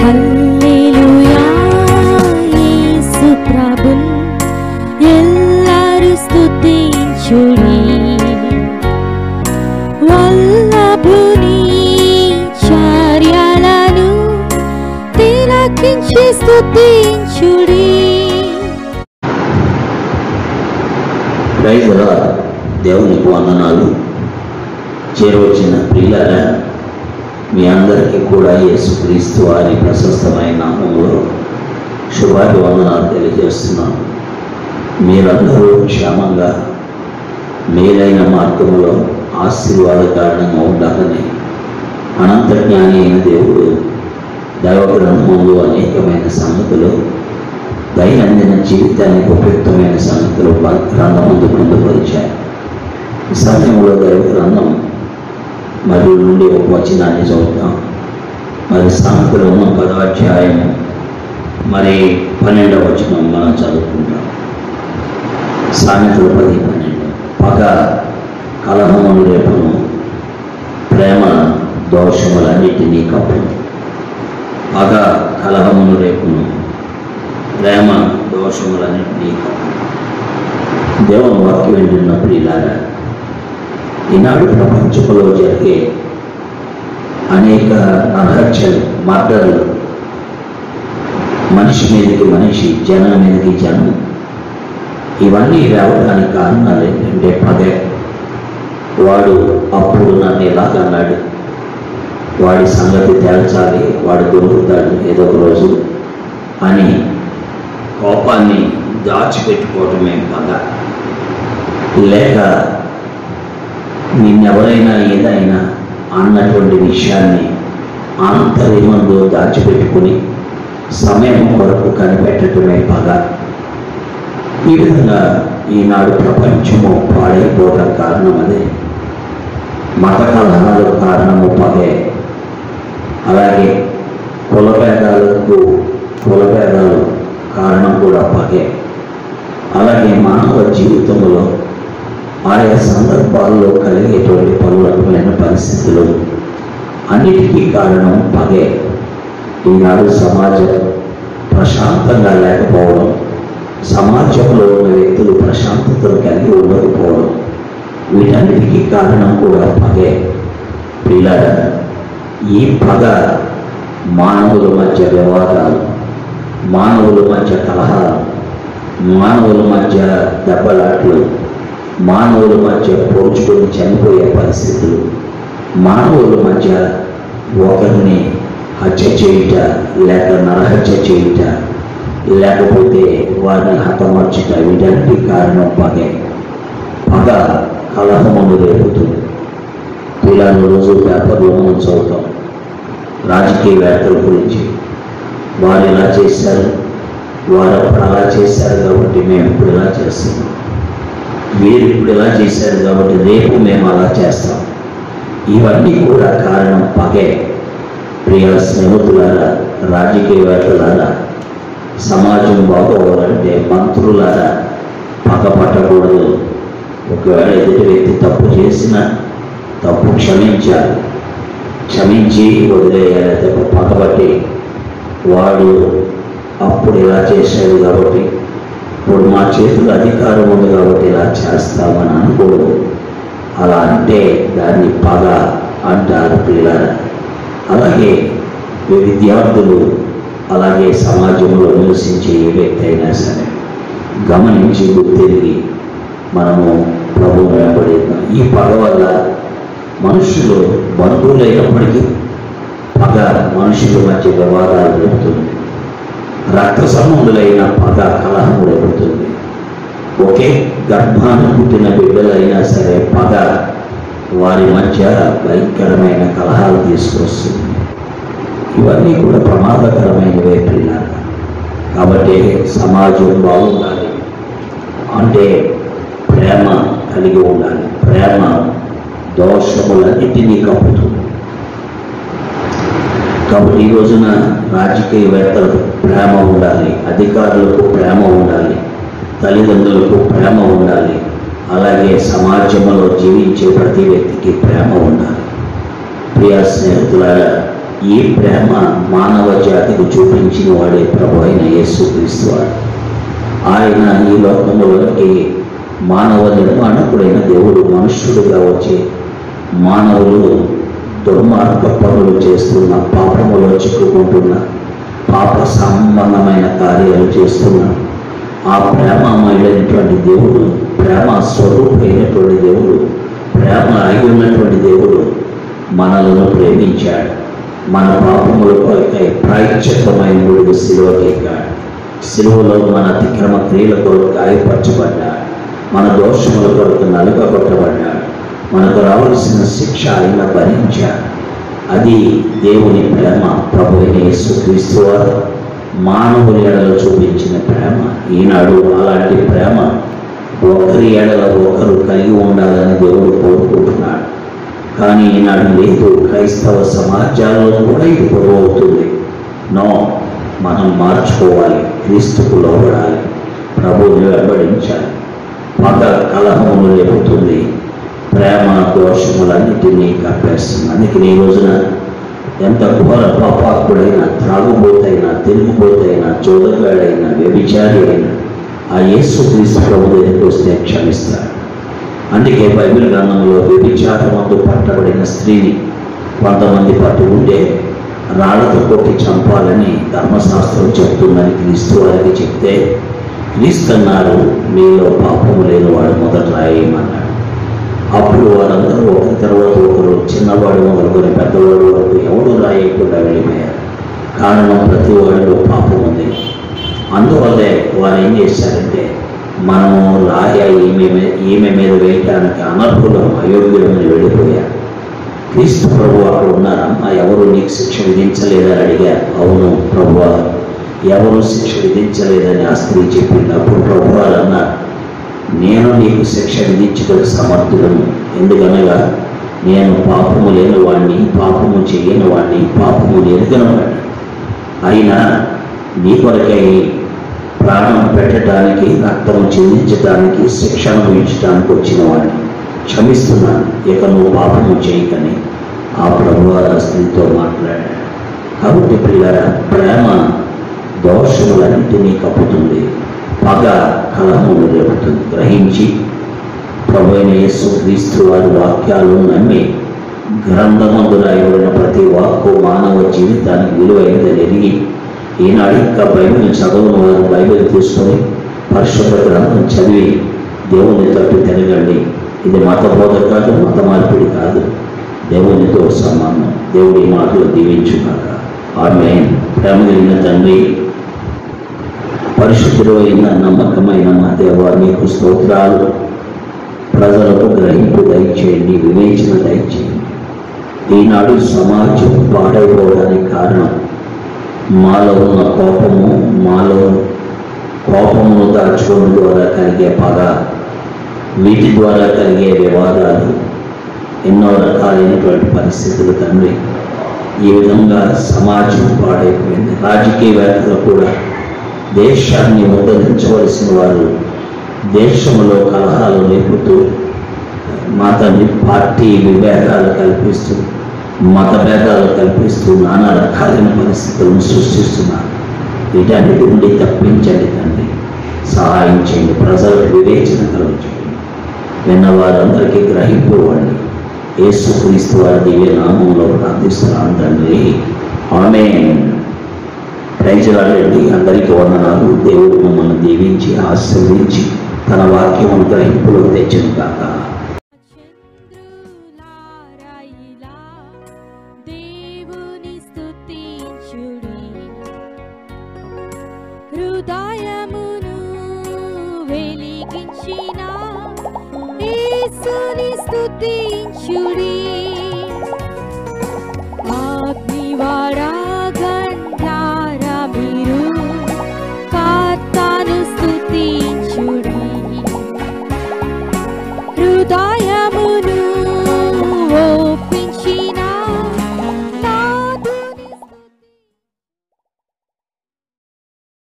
హల్లెలూయా యేసు ప్రభున్ ఎల్లరు స్తుతించుడి వల్లభుని చర్యలను తిలకించి స్తుతించుడి. Praise the Lord. దేవునికి వందనాలు. చేరవచ్చిన ప్రియులారా, మీ అందరికీ కూడా యేసుక్రీస్తు వారి ప్రశస్తమైన నామములో శుభాభివందనాలు తెలియజేస్తున్నాను. మీరందరూ క్షేమంగా మేలైన మార్గంలో ఆశీర్వాదకారణంగా ఉండాలని అనంత జ్ఞాని అయిన దేవుడు దైవ గ్రంథంలో అనేకమైన సంగతులు, దైనందిన జీవితానికి ఉపయుక్తమైన సంగతులు గ్రంథమందు పొందుపరిచారు. ఈ సమయంలో దైవ గ్రంథం మరి నుండి ఒక వచనాన్ని చదువుతాం. మరి సామెతలు ఉన్న 10వ అధ్యాయం మరి 12వ వచనం మనం చదువుకుంటాం. సామెతలు 10:12. పగ కలహమును రేపును, ప్రేమ దోషములన్నిటినీ కప్పును. పగ కలహమును రేపును, ప్రేమ దోషములన్నిటినీ కప్పును. దేవుని వాక్యం వింటున్న ప్రియులారా, ఈనాడు ప్రపంచంలో జరిగే అనేక నరహత్యలు, మర్డర్లు, మనిషి మీదకి మనిషి, జనం మీదకి జనం, ఇవన్నీ రావడానికి కారణాలు ఏంటంటే పగే. వాడు అప్పుడు నన్ను ఎలాగన్నాడు, వాడి సంగతి తేల్చాలి, వాడు దొరుకుతాడు ఏదో ఒక రోజు అని కోపాన్ని దాచిపెట్టుకోవటమే పగ. లేక నిన్నెవరైనా ఏదైనా అన్నటువంటి విషయాన్ని ఆంతర్యమంలో దాచిపెట్టుకుని సమయం కొరకు కనిపెట్టడమే పగ. ఈ విధంగా ఈనాడు ప్రపంచము పాడైపోవడం కారణం అదే. మత కలహాలకు కారణము పగే. అలాగే కులభేదాలు కారణం కూడా పగే. అలాగే మానవ జీవితంలో ఆయా సందర్భాల్లో కలిగేటువంటి పలు రకమైన పరిస్థితులు అన్నిటికీ కారణం పగే. ఈనాడు సమాజం ప్రశాంతంగా లేకపోవడం, సమాజంలో ఉన్న వ్యక్తులు ప్రశాంతతను కలిగి ఉండకపోవడం, వీటన్నిటికీ కారణం కూడా పగే. పిల్లల ఈ పగ మానవుల మధ్య వివాదాలు, మానవుల మధ్య కలహాలు, మానవుల మధ్య దెబ్బలాట్లు, మానవుల మధ్య పోల్చుకొని చనిపోయే పరిస్థితులు, మానవుల మధ్య ఒకరిని హత్య చేయుట, లేక నరహత్య చేయుట, లేకపోతే వారిని హతమార్చుట, వీటన్నిటి కారణం పగే. పగ కలహమును రేపుతుంది. పిల్లలు రోజు పేపర్లో మనం చదువుతాం రాజకీయవేత్తల గురించి. వారు ఇలా చేశారు, వారు అప్పుడు అలా చేశారు కాబట్టి మేము ఇప్పుడు ఇలా చేస్తున్నాం, వీరు ఇప్పుడు ఇలా చేశారు కాబట్టి రేపు మేము అలా చేస్తాం. ఇవన్నీ కూడా కారణం పగే. ప్రియ స్నేహితులారా, రాజకీయవేత్తలారా, సమాజం బాగోవాలంటే మంత్రులారా పగ పట్టకూడదు. ఒకవేళ ఎదుటి వ్యక్తి తప్పు చేసినా తప్పు క్షమించాలి, క్షమించి వదిలేయాలి. తప్ప పగబట్టి వాడు అప్పుడు ఇలా చేశాడు కాబట్టి ఇప్పుడు మా చేతుల్లో అధికారం ఉంది కాబట్టి ఇలా చేస్తామని అనుకోడు. అలా అంటే దాన్ని పగ అంటారు పిల్లలు. అలాగే విద్యార్థులు, అలాగే సమాజంలో నివసించే ఏ వ్యక్తి అయినా సరే గమనించి గుర్తిరిగి మనము ప్రభువు వెంబడిద్దాం. ఈ పగ వల్ల మనుషులు బంధువులైనప్పటికీ పగ మనుషుల మధ్య వివాదాలు రేపుతుంది. రక్త సంబంధులైన పగ కలహం రేపుతుంది. ఒకే గర్భాన పుట్టిన బిడ్డలైనా సరే పగ వారి మధ్య భయంకరమైన కలహాలు తీసుకొస్తుంది. ఇవన్నీ కూడా ప్రమాదకరమైనవే పిల్లలు. కాబట్టి సమాజం బాగుండాలి అంటే ప్రేమ కలిగి ఉండాలి. ప్రేమ దోషములన్నిటినీ కప్పుతుంది. కాబట్టి ఈ రోజున రాజకీయవేత్తలకు ప్రేమ ఉండాలి, అధికారులకు ప్రేమ ఉండాలి, తల్లిదండ్రులకు ప్రేమ ఉండాలి, అలాగే సమాజంలో జీవించే ప్రతి వ్యక్తికి ప్రేమ ఉండాలి. ప్రియ స్నేహితులారా, ఈ ప్రేమ మానవ జాతికి చూపించిన వాడే ప్రభు అయిన యేసుక్రీస్తు వారు. ఆయన ఈ లోకంలోకి మానవ నిర్మాణకుడైన దేవుడు మనుష్యుడిగా వచ్చి మానవులు దుర్మార్గ పనులు చేస్తున్న, పాపములో చిక్కుకుంటున్న, పాప సంబంధమైన కార్యాలు చేస్తున్న ఆ ప్రేమమయుడైనటువంటి దేవుడు, ప్రేమ స్వరూపైనటువంటి దేవుడు, ప్రేమ అయి ఉన్నటువంటి దేవుడు మనలను ప్రేమించాడు. మన పాపముల కొరకై ప్రాయశ్చిత్తమైన శిలువకి ఎక్కాడు. శిలువలో మన అతిక్రమ క్రియల కొరకు గాయపరచబడ్డాడు. మన దోషముల కొరకు నలుగగొట్టబడ్డాడు. మనకు రావాల్సిన శిక్ష ఆయన భరించాడు. అది దేవుని ప్రేమ. ప్రభు అయిన యేసుక్రీస్తు వారు మానవుని ఎడల చూపించిన ప్రేమ. ఈనాడు అలాంటి ప్రేమ ఒకరి ఎడల ఒకరు కలిగి ఉండాలని దేవుడు కోరుకుంటున్నాడు. కానీ ఈనాడు లేదు. క్రైస్తవ సమాజాల్లో కూడా ఇది పొరవవుతుంది. నో, మనం మార్చుకోవాలి, క్రీస్తుకు లోబడాలి, ప్రభువుని వెంబడించాలి. మత కలహములు లేపుతుంది, ప్రేమ దోషములన్నిటినీ కప్పేస్తుంది. అందుకని ఈ రోజున ఎంత ఘోర పాపాకుడైనా, త్రాగుబోతైనా, తిరుగుబోతైనా, చోదగాడైనా, వ్యభిచారి అయినా ఆ యేసుక్రీస్తు ప్రభు దగ్గరికి వస్తే క్షమిస్తాడు. అందుకే బైబిల్ గ్రంథంలో వ్యభిచారమందు పట్టబడిన స్త్రీని కొంతమంది పట్టుకుంటే రాళ్లతో కొట్టి చంపాలని ధర్మశాస్త్రం చెప్తుందని క్రీస్తు వారికి చెప్తే క్రీస్తు అన్నారు, మీలో పాపము లేని వాడు మొదట రాయేయమన్నాడు. అప్పుడు వారందరూ ఒకరి తర్వాత ఒకరు, చిన్నవాడు మొదలుకొని పెద్దవాడు వరకు ఎవడు రాయకుండా వెళ్ళిపోయారు. కారణం, ప్రతి వాడిలో పాపం ఉంది. అందువల్లే వారు ఏం చేశారంటే, మనము రాయ ఈమె మీద వేయటానికి అనర్హులం, అయోగ్యులమని వెళ్ళిపోయారు. క్రీస్తు ప్రభు అక్కడ ఉన్నారమ్మా, ఎవరు నీకు శిక్ష విధించలేదని అడిగారు. అవును ప్రభువా, ఎవరు శిక్ష విధించలేదని ఆ స్త్రీ చెప్పింది. అప్పుడు ప్రభు వారు అన్నారు, నేను నీకు శిక్ష విధించడానికి సమర్థులను. ఎందుకనగా నేను పాపము లేని వాడిని, పాపము చేయని వాడిని, పాపము ఎరుగని వాడిని. అయినా నీ కొరకై ప్రాణం పెట్టడానికి, రక్తం చెల్లించడానికి, శిక్ష అనుభవించడానికి వచ్చిన వాడిని క్షమిస్తున్నాను, ఇక నువ్వు పాపము చేయకని ఆ ప్రభువారు ఆ స్త్రీతో మాట్లాడాడు. కాబట్టి పిల్లల ప్రేమ దోషములన్నింటినీ కప్పుతుంది, పగ కలహములు రేపుతుంది. గ్రహించి ప్రభు అయిన యేసుక్రీస్తు వారి వాక్యాలను నమ్మి గ్రంథమందు రాయబడిన ప్రతి వాక్కు మానవ జీవితానికి విలువైనదని ఎరిగి ఈనాడు ఇంకా బైబిల్ చదవని వారు బైబిల్ తీసుకొని పరిశుద్ధ గ్రంథం చదివి దేవుని తట్టు తిరగండి. ఇది మత బోధ కాదు, మత మార్పిడి కాదు, దేవునితో సమానం. దేవుడి మాటలు దీవించుగాక. ఆమేన్. ప్రేమ కలిగిన తండ్రి, పరిశుద్ధుడు అయిన నమ్మకమైన మా దేవా, నీకు స్తోత్రాలు. ప్రజలకు గ్రహింపు దయచేయండి, వివేచన దయచేయండి. ఈనాడు సమాజం పాడైపోవడానికి కారణం మాలో ఉన్న కోపము, మాలో కోపమును దాచుకోవడం ద్వారా కలిగే పగ, వీటి ద్వారా కలిగే వివాదాలు, ఎన్నో రకాలైనటువంటి పరిస్థితులు తండ్రి. ఈ విధంగా సమాజం పాడైపోయింది. రాజకీయవేత్తలు కూడా దేశాన్ని ఉద్ధరించవలసిన వారు దేశంలో కలహాలు లేపుతూ, మత పార్టీ విభేదాలు కల్పిస్తూ, మత భేదాలు కల్పిస్తూ నానా రకాలైన పరిస్థితులను సృష్టిస్తున్నారు. వీటన్నిటి నుండి తప్పించండి తండ్రి, సహాయం చేయండి. ప్రజలకు వివేచన కలుగజేయండి. విన్నవారందరికీ గ్రహింపు ఇవ్వండి. యేసుక్రీస్తు వారి దివ్య నామంలో ప్రార్థిస్తున్నాను తండ్రి. ఆమేన్. ప్రైజులాడండి. అందరికీ వందనాలు. దేవుడు మమ్మల్ని దీవించి ఆశీర్వదించి తన వాక్యమును గ్రహింపులో తెచ్చును కాక. దేవుని స్తుతించుడి, హృదయమును వెలిగించిన యేసుని స్తుతించుడి.